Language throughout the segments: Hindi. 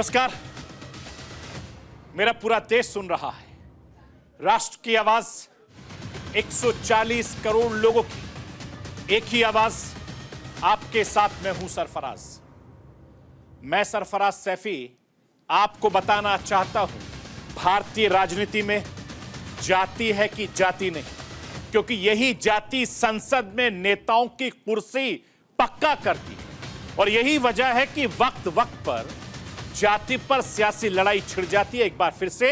नमस्कार। मेरा पूरा देश सुन रहा है। राष्ट्र की आवाज 140 करोड़ लोगों की एक ही आवाज। आपके साथ मैं हूं सरफराज। मैं सरफराज सैफी आपको बताना चाहता हूं, भारतीय राजनीति में जाति है कि जाति नहीं, क्योंकि यही जाति संसद में नेताओं की कुर्सी पक्का करती है। और यही वजह है कि वक्त वक्त पर जाति पर सियासी लड़ाई छिड़ जाती है। एक बार फिर से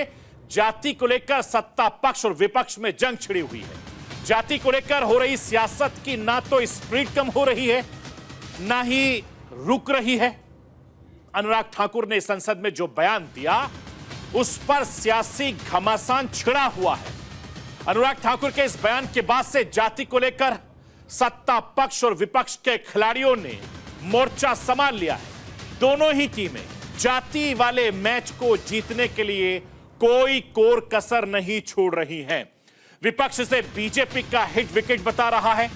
जाति को लेकर सत्ता पक्ष और विपक्ष में जंग छिड़ी हुई है। जाति को लेकर हो रही सियासत की ना तो स्पीड कम हो रही है, ना ही रुक रही है। अनुराग ठाकुर ने संसद में जो बयान दिया, उस पर सियासी घमासान छिड़ा हुआ है। अनुराग ठाकुर के इस बयान के बाद से जाति को लेकर सत्ता पक्ष और विपक्ष के खिलाड़ियों ने मोर्चा संभाल लिया है। दोनों ही टीमें जाति वाले मैच को जीतने के लिए कोई कोर कसर नहीं छोड़ रही हैं। विपक्ष से बीजेपी का हिट विकेट बता रहा है,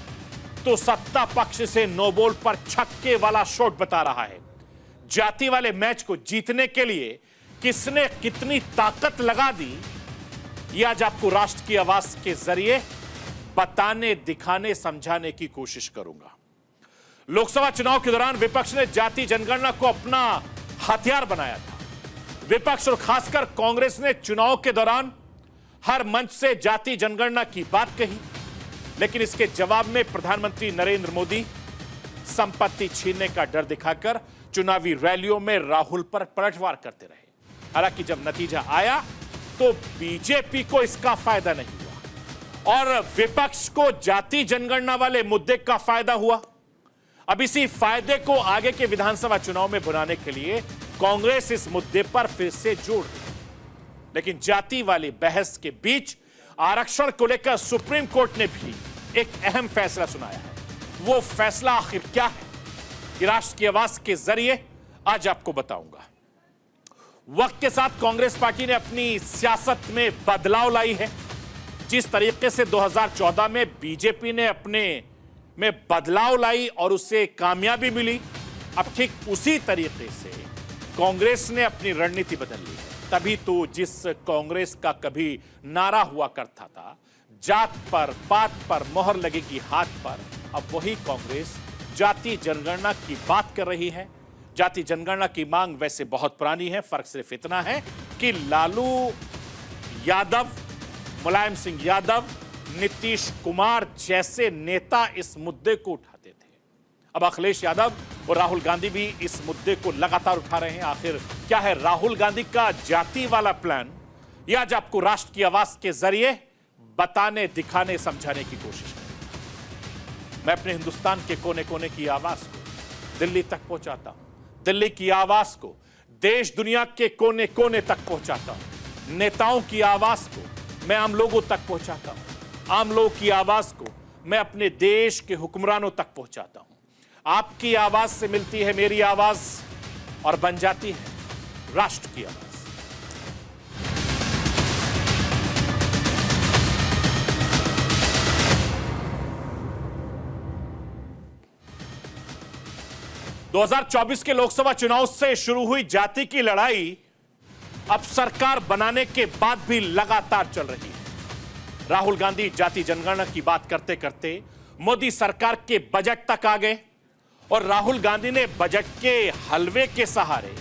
तो सत्ता पक्ष से नो बॉल पर छक्के वाला शॉट बता रहा है। जाति वाले मैच को जीतने के लिए किसने कितनी ताकत लगा दी, यह आज आपको राष्ट्र की आवाज के जरिए बताने, दिखाने, समझाने की कोशिश करूंगा। लोकसभा चुनाव के दौरान विपक्ष ने जाति जनगणना को अपना हथियार बनाया था। विपक्ष और खासकर कांग्रेस ने चुनाव के दौरान हर मंच से जाति जनगणना की बात कही, लेकिन इसके जवाब में प्रधानमंत्री नरेंद्र मोदी संपत्ति छीनने का डर दिखाकर चुनावी रैलियों में राहुल पर पलटवार करते रहे। हालांकि जब नतीजा आया तो बीजेपी को इसका फायदा नहीं हुआ और विपक्ष को जाति जनगणना वाले मुद्दे का फायदा हुआ। अब इसी फायदे को आगे के विधानसभा चुनाव में बुलाने के लिए कांग्रेस इस मुद्दे पर फिर से जोड़ रही है। लेकिन जाति वाली बहस के बीच आरक्षण को लेकर सुप्रीम कोर्ट ने भी एक अहम फैसला सुनाया है। वो फैसला आखिर क्या है, ये राष्ट्र की आवाज के जरिए आज आपको बताऊंगा। वक्त के साथ कांग्रेस पार्टी ने अपनी सियासत में बदलाव लाई है। जिस तरीके से 2014 में बीजेपी ने अपने में बदलाव लाई और उससे कामयाबी मिली, अब ठीक उसी तरीके से कांग्रेस ने अपनी रणनीति बदल ली है। तभी तो जिस कांग्रेस का कभी नारा हुआ करता था, जात पर पात पर मोहर लगेगी हाथ पर, अब वही कांग्रेस जाति जनगणना की बात कर रही है। जाति जनगणना की मांग वैसे बहुत पुरानी है, फर्क सिर्फ इतना है कि लालू यादव, मुलायम सिंह यादव, नीतीश कुमार जैसे नेता इस मुद्दे को उठाते थे। अब अखिलेश यादव और राहुल गांधी भी इस मुद्दे को लगातार उठा रहे हैं। आखिर क्या है राहुल गांधी का जाति वाला प्लान, यह आज आपको राष्ट्र की आवाज के जरिए बताने, दिखाने, समझाने की कोशिश करूंगा। मैं अपने हिंदुस्तान के कोने कोने की आवाज को दिल्ली तक पहुंचाता हूं, दिल्ली की आवाज को देश दुनिया के कोने कोने तक पहुंचाता हूं। नेताओं की आवाज को मैं आम लोगों तक पहुंचाता हूं, आम लोगों की आवाज को मैं अपने देश के हुक्मरानों तक पहुंचाता हूं। आपकी आवाज से मिलती है मेरी आवाज और बन जाती है राष्ट्र की आवाज। दो 2024 के लोकसभा चुनाव से शुरू हुई जाति की लड़ाई अब सरकार बनाने के बाद भी लगातार चल रही है। राहुल गांधी जाति जनगणना की बात करते करते मोदी सरकार के बजट तक आ गए और राहुल गांधी ने बजट के हलवे के सहारे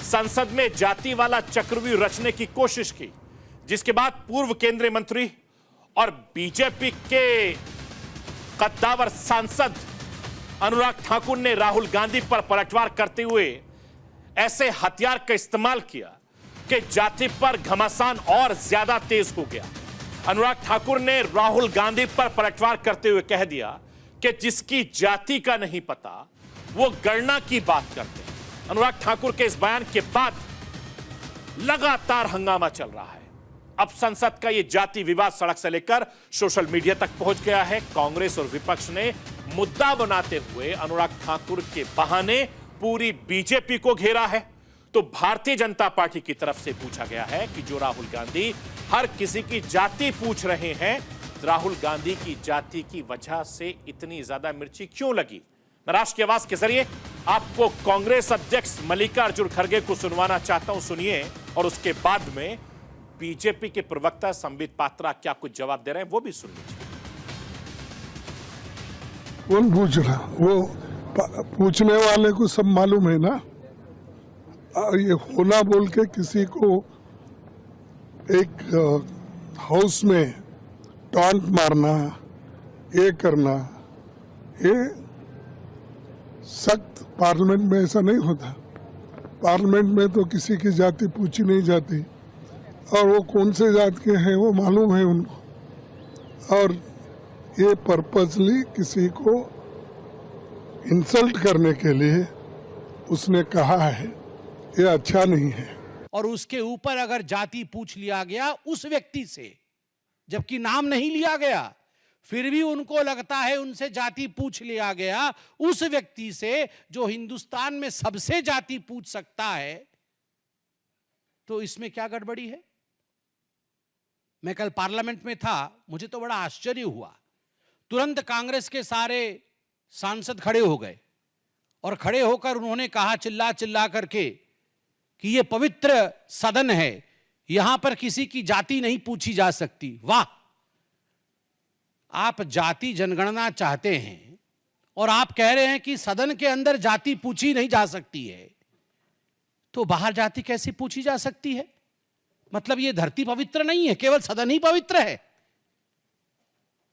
संसद में जाति वाला चक्रव्यूह रचने की कोशिश की, जिसके बाद पूर्व केंद्रीय मंत्री और बीजेपी के कद्दावर सांसद अनुराग ठाकुर ने राहुल गांधी पर पलटवार करते हुए ऐसे हथियार का इस्तेमाल किया कि जाति पर घमासान और ज्यादा तेज हो गया। अनुराग ठाकुर ने राहुल गांधी पर पलटवार करते हुए कह दिया कि जिसकी जाति का नहीं पता वो गणना की बात करते हैं। अनुराग ठाकुर के इस बयान के बाद लगातार हंगामा चल रहा है। अब संसद का ये जाति विवाद सड़क से लेकर सोशल मीडिया तक पहुंच गया है। कांग्रेस और विपक्ष ने मुद्दा बनाते हुए अनुराग ठाकुर के बहाने पूरी बीजेपी को घेरा है। तो भारतीय जनता पार्टी की तरफ से पूछा गया है कि जो राहुल गांधी हर किसी की जाति पूछ रहे हैं, राहुल गांधी की जाति की वजह से इतनी ज्यादा मिर्ची क्यों लगी। मैं राष्ट्र की आवाज के जरिए आपको कांग्रेस अध्यक्ष मल्लिकार्जुन खड़गे को सुनवाना चाहता हूं, सुनिए। और उसके बाद में बीजेपी के प्रवक्ता संबित पात्रा क्या कुछ जवाब दे रहे हैं वो भी सुन लीजिए। कौन पूछ रहा? वो पूछने वाले को सब मालूम है ना। ये होना बोल के किसी को एक हाउस में टॉन्ट मारना, ये करना, ये सख्त पार्लियामेंट में ऐसा नहीं होता। पार्लियामेंट में तो किसी की जाति पूछी नहीं जाती, और वो कौन से जात के हैं वो मालूम है उनको। और ये पर्पसली किसी को इंसल्ट करने के लिए उसने कहा है, ये अच्छा नहीं है। और उसके ऊपर अगर जाति पूछ लिया गया उस व्यक्ति से, जबकि नाम नहीं लिया गया, फिर भी उनको लगता है उनसे जाति पूछ लिया गया उस व्यक्ति से जो हिंदुस्तान में सबसे जाति पूछ सकता है, तो इसमें क्या गड़बड़ी है? मैं कल पार्लियामेंट में था, मुझे तो बड़ा आश्चर्य हुआ। तुरंत कांग्रेस के सारे सांसद खड़े हो गए और खड़े होकर उन्होंने कहा चिल्ला चिल्ला करके कि ये पवित्र सदन है, यहां पर किसी की जाति नहीं पूछी जा सकती। वाह! आप जाति जनगणना चाहते हैं और आप कह रहे हैं कि सदन के अंदर जाति पूछी नहीं जा सकती है, तो बाहर जाति कैसे पूछी जा सकती है? मतलब ये धरती पवित्र नहीं है, केवल सदन ही पवित्र है?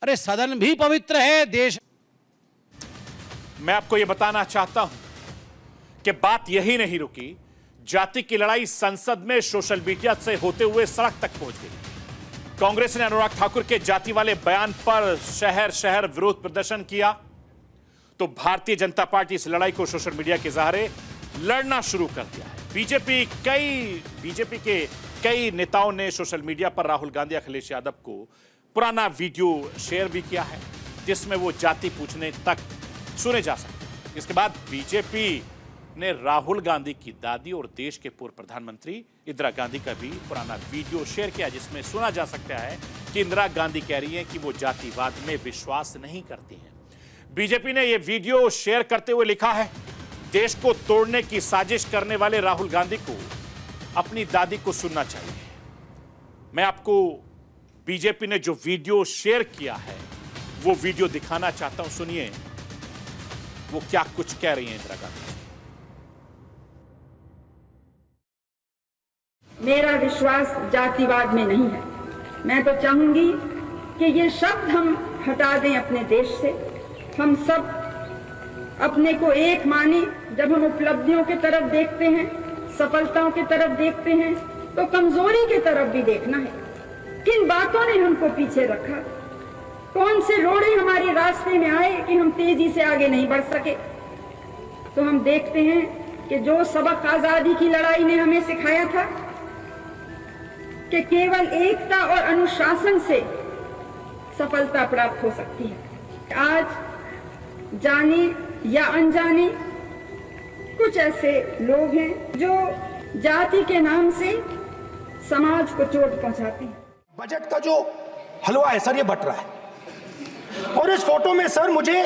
अरे सदन भी पवित्र है, देश। मैं आपको यह बताना चाहता हूं कि बात यही नहीं रुकी। जाति की लड़ाई संसद में सोशल मीडिया से होते हुए सड़क तक पहुंच गई। कांग्रेस ने अनुराग ठाकुर के जाति वाले बयान पर शहर शहर विरोध प्रदर्शन किया, तो भारतीय जनता पार्टी इस लड़ाई को सोशल मीडिया के सहारे लड़ना शुरू कर दिया है। बीजेपी के कई नेताओं ने सोशल मीडिया पर राहुल गांधी, अखिलेश यादव को पुराना वीडियो शेयर भी किया है, जिसमें वो जाति पूछने तक सुने जा सकते हैं। इसके बाद बीजेपी ने राहुल गांधी की दादी और देश के पूर्व प्रधानमंत्री इंदिरा गांधी का भी पुराना वीडियो शेयर किया, जिसमें सुना जा सकता है कि इंदिरा गांधी कह रही हैं कि वो जातिवाद में विश्वास नहीं करती हैं। बीजेपी ने यह वीडियो शेयर करते हुए लिखा है, देश को तोड़ने की साजिश करने वाले राहुल गांधी को अपनी दादी को सुनना चाहिए। मैं आपको बीजेपी ने जो वीडियो शेयर किया है वो वीडियो दिखाना चाहता हूं, सुनिए वो क्या कुछ कह रही हैं इंदिरा गांधी। मेरा विश्वास जातिवाद में नहीं है। मैं तो चाहूंगी कि ये शब्द हम हटा दें अपने देश से। हम सब अपने को एक माने। जब हम उपलब्धियों की तरफ देखते हैं, सफलताओं की तरफ देखते हैं, तो कमजोरी की तरफ भी देखना है। किन बातों ने हमको पीछे रखा? कौन से रोड़े हमारे रास्ते में आए कि हम तेजी से आगे नहीं बढ़ सके? तो हम देखते हैं कि जो सबक आजादी की लड़ाई ने हमें सिखाया था कि केवल एकता और अनुशासन से सफलता प्राप्त हो सकती है, आज जाने या अनजाने कुछ ऐसे लोग हैं जो जाति के नाम से समाज को चोट पहुंचाते हैं। बजट का जो हलवा है सर, ये बट रहा है। और इस फोटो में सर मुझे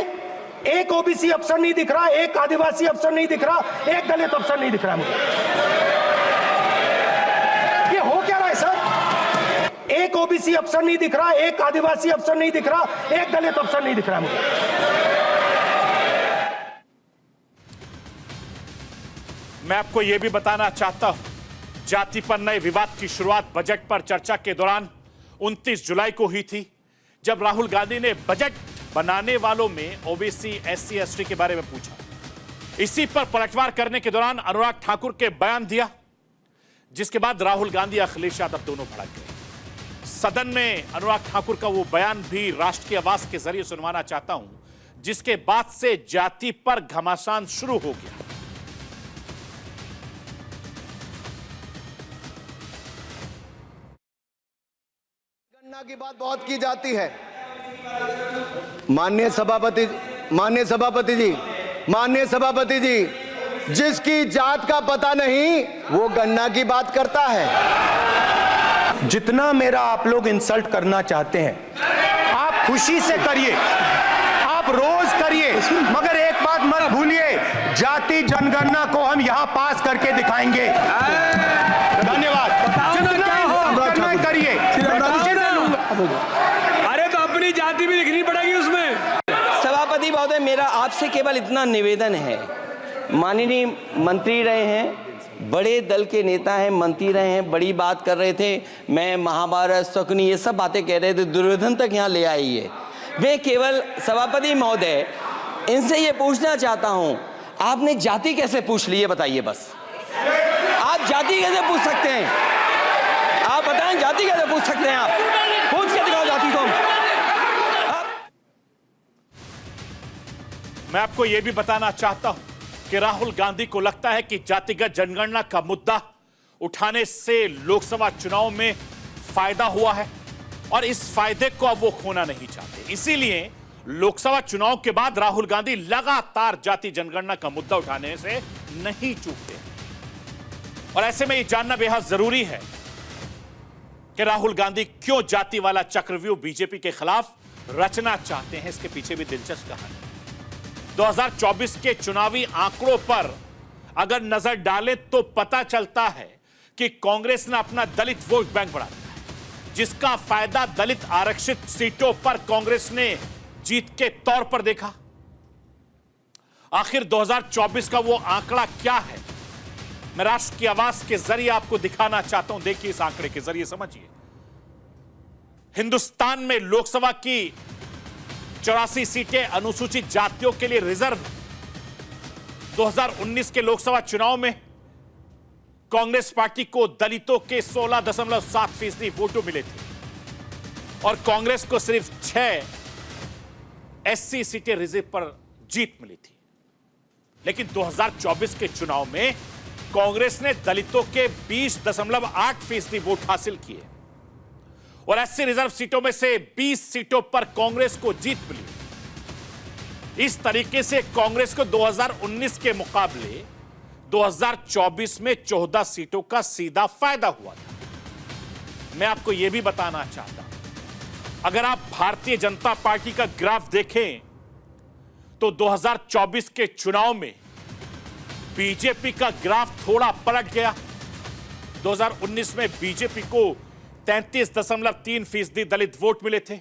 एक ओबीसी अफसर नहीं दिख रहा, एक आदिवासी अफसर नहीं दिख रहा, एक दलित अफसर नहीं दिख रहा मुझे। ये हो क्या रहा है सर? एक ओबीसी अफसर नहीं दिख रहा, एक आदिवासी अफसर नहीं दिख रहा, एक दलित अफसर नहीं दिख रहा मुझे। मैं आपको यह भी बताना चाहता हूं, जाति पर नए विवाद की शुरुआत बजट पर चर्चा के दौरान 29 जुलाई को हुई थी, जब राहुल गांधी ने बजट बनाने वालों में ओबीसी, एससी, एसटी के बारे में पूछा। इसी पर पलटवार करने के दौरान अनुराग ठाकुर के बयान दिया, जिसके बाद राहुल गांधी, अखिलेश यादव दोनों भड़क गए। सदन में अनुराग ठाकुर का वो बयान भी राष्ट्र की आवाज के जरिए सुनवाना चाहता हूं, जिसके बाद से जाति पर घमासान शुरू हो गया। गणना की बात बहुत की जाती है। माननीय सभापति जी, जिसकी जात का पता नहीं वो गणना की बात करता है। जितना मेरा आप लोग इंसल्ट करना चाहते हैं, आप खुशी से करिए, आप रोज करिए, मगर एक बात मत भूलिए, जाति जनगणना को हम यहां पास करके दिखाएंगे। धन्यवाद। जितना करिए। अरे तो अपनी जाति भी लिखनी पड़ेगी उसमें। सभापति महोदय, मेरा आपसे केवल इतना निवेदन है, माननीय मंत्री रहे हैं, बड़े दल के नेता हैं, मंत्री रहे हैं, बड़ी बात कर रहे थे, मैं महाभारत शकुनी ये सब बातें कह रहे थे, दुर्योधन तक यहाँ ले आई है। मैं केवल सभापति महोदय इनसे ये पूछना चाहता हूँ, आपने जाति कैसे पूछ ली है बताइए बस। आप जाति कैसे पूछ सकते हैं? आप बताएं जाति कैसे पूछ सकते हैं? आप पूछ के दिखाओ जाति को। मैं आपको यह भी बताना चाहता हूं कि राहुल गांधी को लगता है कि जातिगत जनगणना का मुद्दा उठाने से लोकसभा चुनाव में फायदा हुआ है और इस फायदे को अब वो खोना नहीं चाहते। इसीलिए लोकसभा चुनाव के बाद राहुल गांधी लगातार जाति जनगणना का मुद्दा उठाने से नहीं चूकते। और ऐसे में यह जानना बेहद जरूरी है कि राहुल गांधी क्यों जाति वाला चक्रव्यूह बीजेपी के खिलाफ रचना चाहते हैं। इसके पीछे भी दिलचस्प कहानी। 2024 के चुनावी आंकड़ों पर अगर नजर डालें तो पता चलता है कि कांग्रेस ने अपना दलित वोट बैंक बढ़ा दिया है, जिसका फायदा दलित आरक्षित सीटों पर कांग्रेस ने जीत के तौर पर देखा। आखिर 2024 का वो आंकड़ा क्या है, मैं राष्ट्र की आवाज के जरिए आपको दिखाना चाहता हूं। देखिए इस आंकड़े के जरिए समझिए। हिंदुस्तान में लोकसभा की 84 सीटें अनुसूचित जातियों के लिए रिजर्व। 2019 के लोकसभा चुनाव में कांग्रेस पार्टी को दलितों के 16.7% वोटों मिले थे और कांग्रेस को सिर्फ 6 एससी सीटें रिजर्व पर जीत मिली थी। लेकिन 2024 के चुनाव में कांग्रेस ने दलितों के 20.8% वोट हासिल किए और 80 रिजर्व सीटों में से 20 सीटों पर कांग्रेस को जीत मिली। इस तरीके से कांग्रेस को 2019 के मुकाबले 2024 में 14 सीटों का सीधा फायदा हुआ था। मैं आपको यह भी बताना चाहता हूं, अगर आप भारतीय जनता पार्टी का ग्राफ देखें तो 2024 के चुनाव में बीजेपी का ग्राफ थोड़ा पलट गया। 2019 में बीजेपी को 33.3% दलित वोट मिले थे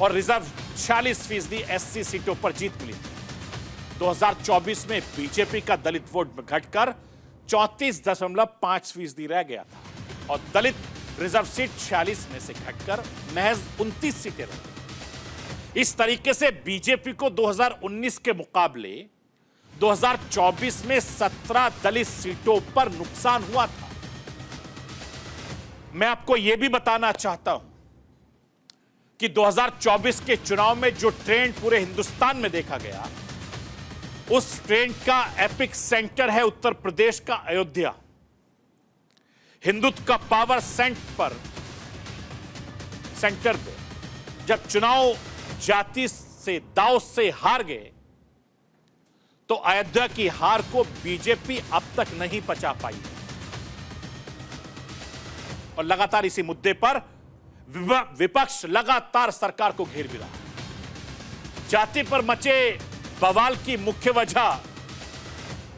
और रिजर्व 46% एससी सीटों पर जीत मिली थी। 2024 में बीजेपी का दलित वोट घटकर 34.5% रह गया था और दलित रिजर्व सीट 46 में से घटकर महज 29 सीटें रह गई। इस तरीके से बीजेपी को 2019 के मुकाबले 2024 में 17 दलित सीटों पर नुकसान हुआ था। मैं आपको यह भी बताना चाहता हूं कि 2024 के चुनाव में जो ट्रेंड पूरे हिंदुस्तान में देखा गया, उस ट्रेंड का एपिक सेंटर है उत्तर प्रदेश का अयोध्या। हिंदुत्व का पावर सेंटर पे जब चुनाव जाति से दांव से हार गए तो अयोध्या की हार को बीजेपी अब तक नहीं पचा पाई और लगातार इसी मुद्दे पर विपक्ष लगातार सरकार को घेर भी रहा। जाति पर मचे बवाल की मुख्य वजह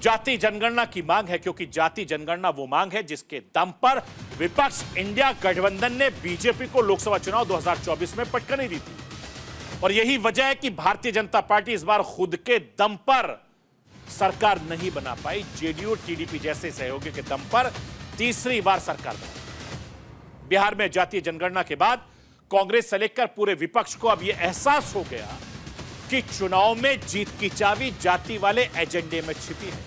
जाति जनगणना की मांग है, क्योंकि जाति जनगणना वो मांग है जिसके दम पर विपक्ष इंडिया गठबंधन ने बीजेपी को लोकसभा चुनाव 2024 में पटकनी दी थी। और यही वजह है कि भारतीय जनता पार्टी इस बार खुद के दम पर सरकार नहीं बना पाई। जेडीयू टीडीपी जैसे सहयोगी के दम पर तीसरी बार सरकार बनी। बिहार में जातीय जनगणना के बाद कांग्रेस से लेकर पूरे विपक्ष को अब यह एहसास हो गया कि चुनाव में जीत की चाबी जाति वाले एजेंडे में छिपी है,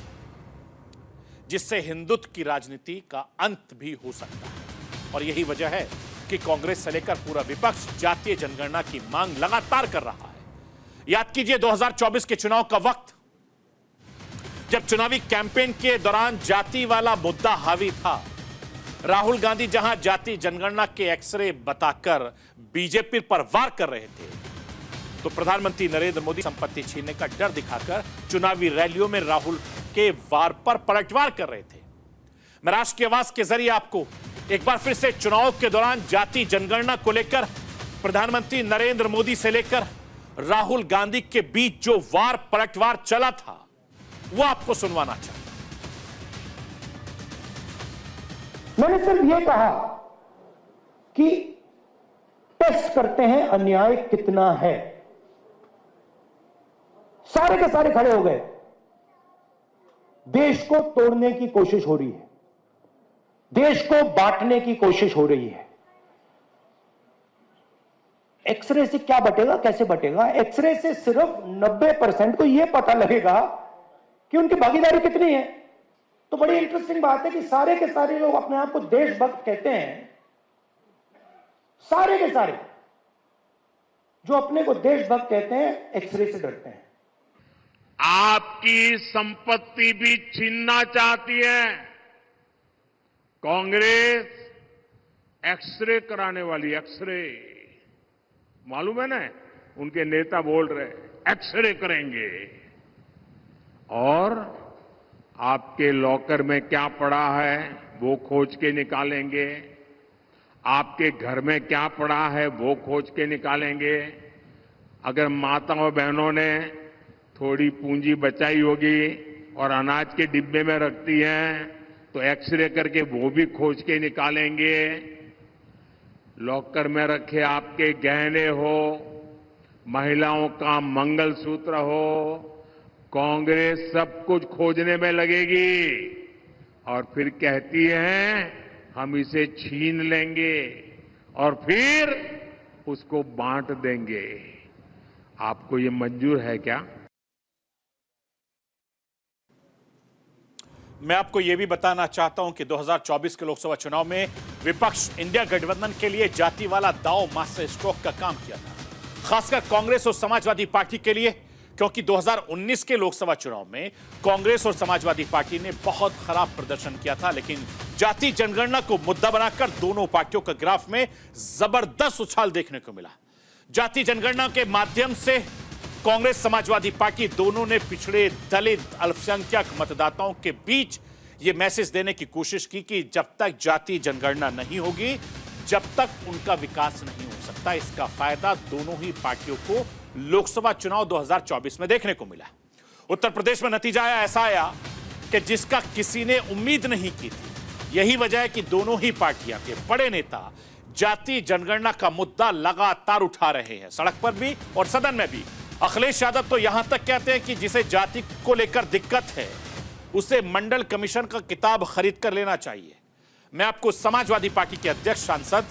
जिससे हिंदुत्व की राजनीति का अंत भी हो सकता है। और यही वजह है कि कांग्रेस से लेकर पूरा विपक्ष जातीय जनगणना की मांग लगातार कर रहा है। याद कीजिए 2024 के चुनाव का वक्त, जब चुनावी कैंपेन के दौरान जाति वाला मुद्दा हावी था। राहुल गांधी जहां जाति जनगणना के एक्सरे बताकर बीजेपी पर वार कर रहे थे, तो प्रधानमंत्री नरेंद्र मोदी संपत्ति छीनने का डर दिखाकर चुनावी रैलियों में राहुल के वार पर पलटवार कर रहे थे। मैं राष्ट्र की आवाज के जरिए आपको एक बार फिर से चुनाव के दौरान जाति जनगणना को लेकर प्रधानमंत्री नरेंद्र मोदी से लेकर राहुल गांधी के बीच जो वार पलटवार चला था, वो आपको सुनवाना चाहता हूं। मैंने सिर्फ यह कहा कि टेस्ट करते हैं अन्याय कितना है। सारे के सारे खड़े हो गए। देश को तोड़ने की कोशिश हो रही है, देश को बांटने की कोशिश हो रही है। एक्सरे से क्या बटेगा, कैसे बटेगा? एक्सरे से सिर्फ 90% को यह पता लगेगा कि उनकी भागीदारी कितनी है। तो बड़ी इंटरेस्टिंग बात है कि सारे के सारे लोग अपने आप को देशभक्त कहते हैं, सारे के सारे जो अपने को देशभक्त कहते हैं, एक्सरे से डरते हैं। आपकी संपत्ति भी छीनना चाहती है कांग्रेस। एक्सरे कराने वाली, एक्सरे मालूम है ना, उनके नेता बोल रहे एक्सरे करेंगे। और आपके लॉकर में क्या पड़ा है वो खोज के निकालेंगे, आपके घर में क्या पड़ा है वो खोज के निकालेंगे। अगर माताओं बहनों ने थोड़ी पूंजी बचाई होगी और अनाज के डिब्बे में रखती हैं तो एक्सरे करके वो भी खोज के निकालेंगे। लॉकर में रखे आपके गहने हो, महिलाओं का मंगलसूत्र हो, कांग्रेस सब कुछ खोजने में लगेगी और फिर कहती है हम इसे छीन लेंगे और फिर उसको बांट देंगे। आपको ये मंजूर है क्या? मैं आपको यह भी बताना चाहता हूं कि 2024 के लोकसभा चुनाव में विपक्ष इंडिया गठबंधन के लिए जाति वाला दांव मास्टर स्ट्रोक का काम किया था, खासकर कांग्रेस और समाजवादी पार्टी के लिए, क्योंकि 2019 के लोकसभा चुनाव में कांग्रेस और समाजवादी पार्टी ने बहुत खराब प्रदर्शन किया था, लेकिन जाति जनगणना को मुद्दा बनाकर दोनों पार्टियों के ग्राफ में जबरदस्त उछाल देखने को मिला। जाति जनगणना के माध्यम से कांग्रेस समाजवादी पार्टी दोनों ने पिछड़े, दलित, अल्पसंख्यक मतदाताओं के बीच यह मैसेज देने की कोशिश की कि जब तक जाति जनगणना नहीं होगी, जब तक उनका विकास नहीं हो सकता। इसका फायदा दोनों ही पार्टियों को लोकसभा चुनाव 2024 में देखने को मिला। उत्तर प्रदेश में नतीजा ऐसा आया कि जिसका किसी ने उम्मीद नहीं की थी। यही वजह है कि दोनों ही पार्टियां के बड़े नेता जाति जनगणना का मुद्दा लगातार उठा रहे हैं, सड़क पर भी और सदन में भी। अखिलेश यादव तो यहां तक कहते हैं कि जिसे जाति को लेकर दिक्कत है उसे मंडल कमीशन का किताब खरीद कर लेना चाहिए। मैं आपको समाजवादी पार्टी के अध्यक्ष सांसद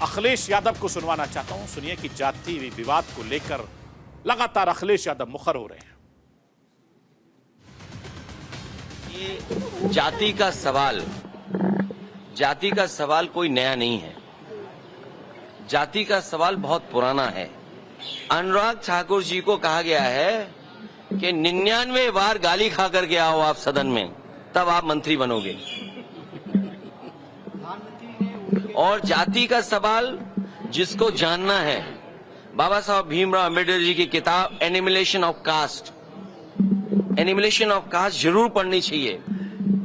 अखिलेश यादव को सुनवाना चाहता हूं। सुनिए कि जाति विवाद को लेकर लगातार अखिलेश यादव मुखर हो रहे हैं। ये जाति का सवाल कोई नया नहीं है। जाति का सवाल बहुत पुराना है। अनुराग ठाकुर जी को कहा गया है कि 99 बार गाली खा करके आओ आप सदन में, तब आप मंत्री बनोगे। और जाति का सवाल जिसको जानना है, बाबा साहब भीमराव अम्बेडकर जी की किताब एनिमिलेशन ऑफ कास्ट जरूर पढ़नी चाहिए।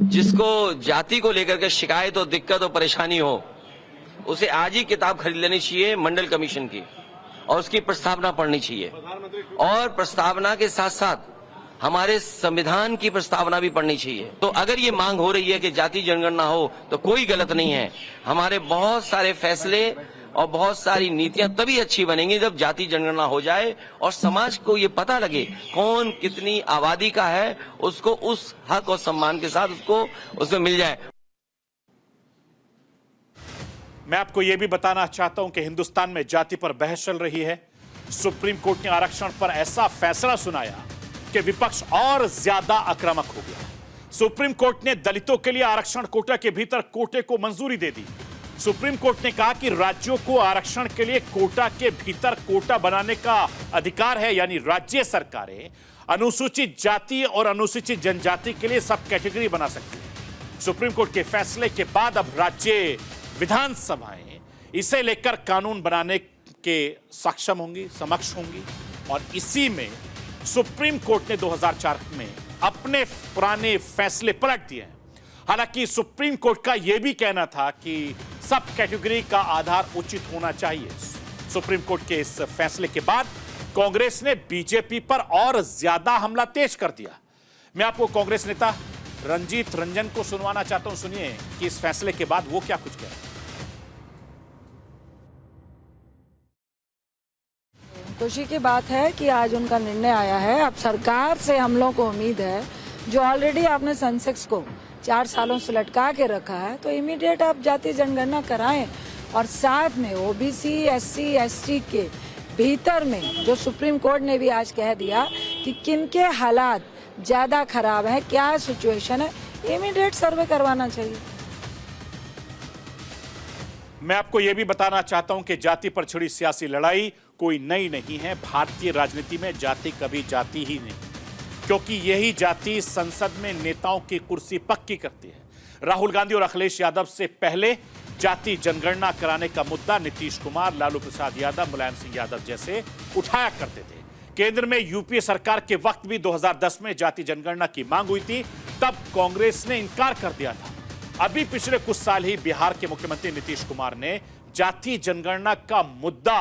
जिसको जाति को लेकर के शिकायत हो, दिक्कत हो, परेशानी हो, उसे आज ही किताब खरीद लेनी चाहिए मंडल कमीशन की और उसकी प्रस्तावना पढ़नी चाहिए। और प्रस्तावना के साथ साथ हमारे संविधान की प्रस्तावना भी पढ़नी चाहिए। तो अगर ये मांग हो रही है कि जाति जनगणना हो तो कोई गलत नहीं है। हमारे बहुत सारे फैसले और बहुत सारी नीतियां तभी अच्छी बनेंगी जब जाति जनगणना हो जाए और समाज को ये पता लगे कौन कितनी आबादी का है, उसको उस हक और सम्मान के साथ उसमें मिल जाए। मैं आपको यह भी बताना चाहता हूं कि हिंदुस्तान में जाति पर बहस चल रही है। सुप्रीम कोर्ट ने आरक्षण पर ऐसा फैसला सुनाया कि विपक्ष और ज्यादा आक्रामक हो गया। सुप्रीम कोर्ट ने दलितों के लिए आरक्षण कोटा के भीतर कोटे को मंजूरी दे दी। सुप्रीम कोर्ट ने कहा कि राज्यों को आरक्षण के लिए कोटा के भीतर कोटा बनाने का अधिकार है, यानी राज्य सरकारें अनुसूचित जाति और अनुसूचित जनजाति के लिए सब कैटेगरी बना सकती है। सुप्रीम कोर्ट के फैसले के बाद अब राज्य विधानसभाएं इसे लेकर कानून बनाने के सक्षम होंगी, समक्ष होंगी। और इसी में सुप्रीम कोर्ट ने 2004 में अपने पुराने फैसले पलट दिए हैं। हालांकि सुप्रीम कोर्ट का यह भी कहना था कि सब कैटेगरी का आधार उचित होना चाहिए। सुप्रीम कोर्ट के इस फैसले के बाद कांग्रेस ने बीजेपी पर और ज्यादा हमला तेज कर दिया। मैं आपको कांग्रेस नेता रंजीत रंजन को सुनवाना चाहता हूं। सुनिए कि इस फैसले के बाद वो क्या कुछ कह रहे हैं। खुशी की बात है कि आज उनका निर्णय आया है। अब सरकार से हम लोग को उम्मीद है, जो ऑलरेडी आपने सेंसेक्स को 4 सालों से लटका के रखा है, तो इमीडिएट आप जाति जनगणना कराएं और साथ में ओबीसी, एससी, एसटी के भीतर में जो सुप्रीम कोर्ट ने भी आज कह दिया कि किनके हालात ज्यादा खराब है, क्या सिचुएशन है, इमीडिएट सर्वे करवाना चाहिए। मैं आपको यह भी बताना चाहता हूं कि जाति पर छिड़ी सियासी लड़ाई कोई नई नहीं है। भारतीय राजनीति में जाति कभी जाती ही नहीं, क्योंकि यही जाति संसद में नेताओं की कुर्सी पक्की करती है। राहुल गांधी और अखिलेश यादव से पहले जाति जनगणना कराने का मुद्दा नीतीश कुमार, लालू प्रसाद यादव, मुलायम सिंह यादव जैसे उठाया करते थे। केंद्र में यूपीए सरकार के वक्त भी 2010 में जाति जनगणना की मांग हुई थी, तब कांग्रेस ने इनकार कर दिया था। अभी पिछले कुछ साल ही बिहार के मुख्यमंत्री नीतीश कुमार ने जाति जनगणना का मुद्दा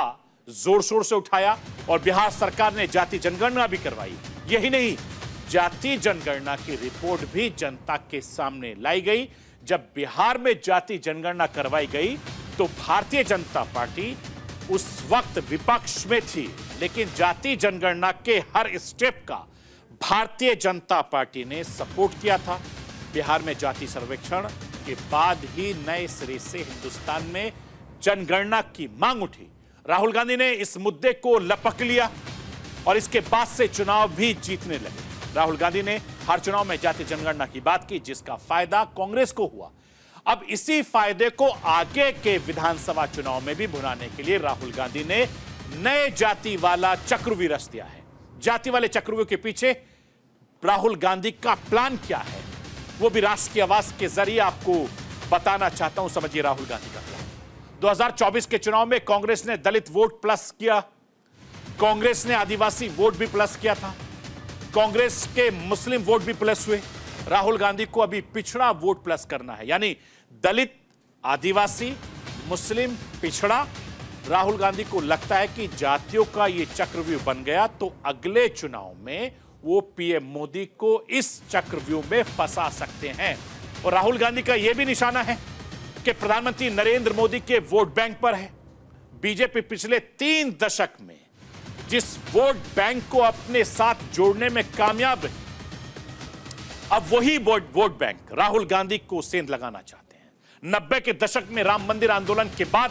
जोर शोर से उठाया और बिहार सरकार ने जाति जनगणना भी करवाई। यही नहीं, जाति जनगणना की रिपोर्ट भी जनता के सामने लाई गई। जब बिहार में जाति जनगणना करवाई गई तो भारतीय जनता पार्टी उस वक्त विपक्ष में थी, लेकिन जाति जनगणना के हर स्टेप का भारतीय जनता पार्टी ने सपोर्ट किया था। बिहार में जाति सर्वेक्षण के बाद ही नए सिरे से हिंदुस्तान में जनगणना की मांग उठी। राहुल गांधी ने इस मुद्दे को लपक लिया और इसके बाद से चुनाव भी जीतने लगे। राहुल गांधी ने हर चुनाव में जाति जनगणना की बात की, जिसका फायदा कांग्रेस को हुआ। अब इसी फायदे को आगे के विधानसभा चुनाव में भी भुनाने के लिए राहुल गांधी ने नए जाति वाला चक्रव्यूह रच दिया है। जाति वाले चक्रव्यूह के पीछे राहुल गांधी का प्लान क्या है, वो भी राष्ट्र की आवाज के जरिए आपको बताना चाहता हूं। समझिए राहुल गांधी का प्लान। 2024 के चुनाव में कांग्रेस ने दलित वोट प्लस किया, कांग्रेस ने आदिवासी वोट भी प्लस किया था, कांग्रेस के मुस्लिम वोट भी प्लस हुए। राहुल गांधी को अभी पिछड़ा वोट प्लस करना है, यानी दलित, आदिवासी, मुस्लिम, पिछड़ा। राहुल गांधी को लगता है कि जातियों का यह चक्रव्यूह बन गया तो अगले चुनाव में वो पीएम मोदी को इस चक्रव्यूह में फंसा सकते हैं। और राहुल गांधी का यह भी निशाना है कि प्रधानमंत्री नरेंद्र मोदी के वोट बैंक पर है। बीजेपी पिछले 3 दशक में जिस वोट बैंक को अपने साथ जोड़ने में कामयाब है, अब वही वोट बैंक राहुल गांधी को सेंध लगाना चाहते हैं। 90 के दशक में राम मंदिर आंदोलन के बाद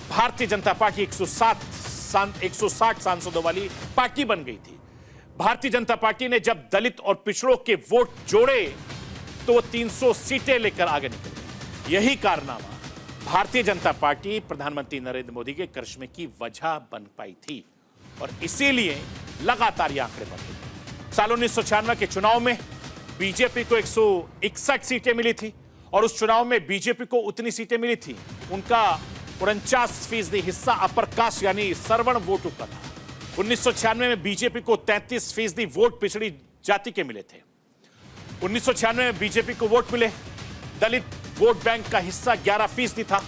भारतीय जनता पार्टी 160 सांसदों वाली पार्टी बन गई थी। भारतीय जनता पार्टी ने जब दलित और पिछड़ों के वोट जोड़े तो वो 300 सीटें लेकर आगे निकल गई। यही कारनामा भारतीय जनता पार्टी प्रधानमंत्री नरेंद्र मोदी के करिश्मे की वजह बन पाई थी और इसीलिए लगातार ये आंकड़े बढ़ गए। साल 1996 के चुनाव में बीजेपी को 161 सीटें मिली थी और उस चुनाव में बीजेपी को उतनी सीटें मिली थी, उनका 49% हिस्सा अपर कास्ट यानी सर्वण वोटों का था। 1996 में बीजेपी को 33% वोट पिछड़ी जाति के मिले थे। 1996 में बीजेपी को वोट मिले। दलित वोट बैंक का हिस्सा 11% था,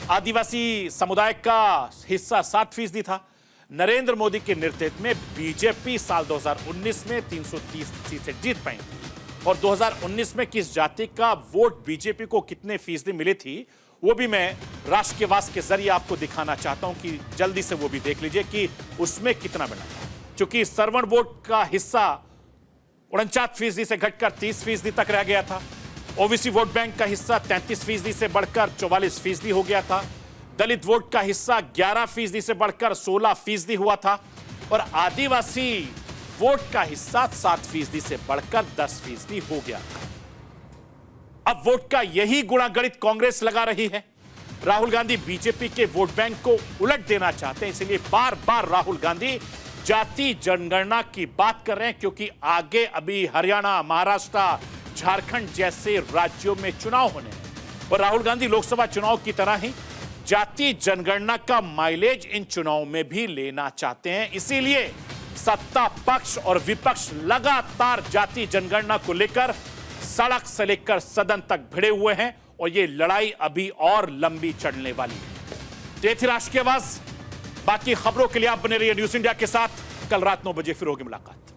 आदिवासी समुदाय का हिस्सा 7% था। नरेंद्र मोदी के नेतृत्व में बीजेपी साल 2019 में 330 सीटें जीत पाई थी और 2019 में किस जाति का वोट बीजेपी को कितने फीसदी मिली थी वो भी मैं राष्ट्र के आवाज के जरिए आपको दिखाना चाहता हूं कि जल्दी से वो भी देख लीजिए कि उसमें कितना बना था। क्योंकि सर्वण वोट का हिस्सा 49% से घटकर 30% तक रह गया था। ओबीसी वोट बैंक का हिस्सा 33% से बढ़कर 44% हो गया था। दलित वोट का हिस्सा 11% से बढ़कर 16% हुआ था और आदिवासी वोट का हिस्सा 7% से बढ़कर 10% हो गया था। अब वोट का यही गुणागणित कांग्रेस लगा रही है। राहुल गांधी बीजेपी के वोट बैंक को उलट देना चाहते हैं, इसलिए बार बार राहुल गांधी जाति जनगणना की बात कर रहे हैं, क्योंकि आगे अभी हरियाणा, महाराष्ट्र, झारखंड जैसे राज्यों में चुनाव होने हैं और राहुल गांधी लोकसभा चुनाव की तरह ही जाति जनगणना का माइलेज इन चुनाव में भी लेना चाहते हैं। इसीलिए सत्ता पक्ष और विपक्ष लगातार जाति जनगणना को लेकर सड़क से लेकर सदन तक भिड़े हुए हैं और ये लड़ाई अभी और लंबी चलने वाली है। ये थी राष्ट्र की आवाज। बाकी खबरों के लिए आप बने रहिए न्यूज़ इंडिया के साथ। कल रात 9 बजे फिर होगी मुलाकात।